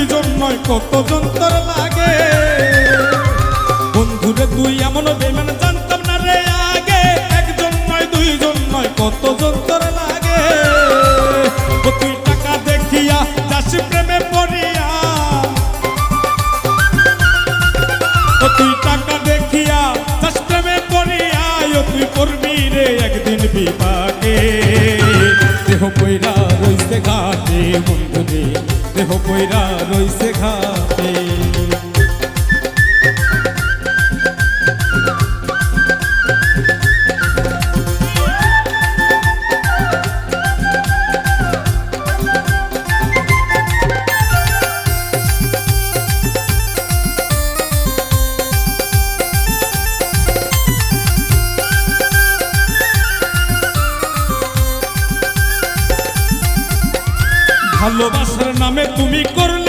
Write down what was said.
নয় কত যন্ত্র লাগে বন্ধুরে তুই এমন বেমান জানতাম না রে আগে একজন নয় দুইজন নয় কত যন্ত্র লাগে ও তুই টাকা দেখিয়া যাস প্রেমে পড়িয়া ও তুই টাকা দেখিয়া যাস প্রেমে পড়িয়া ও তুই করবি রে একদিন বিপাকে দেহ কইরা রইছে ঘাটে বন্ধুরে দেহ কইরা রইছে ঘাটে ভালোবাসার নামে তুমি করলে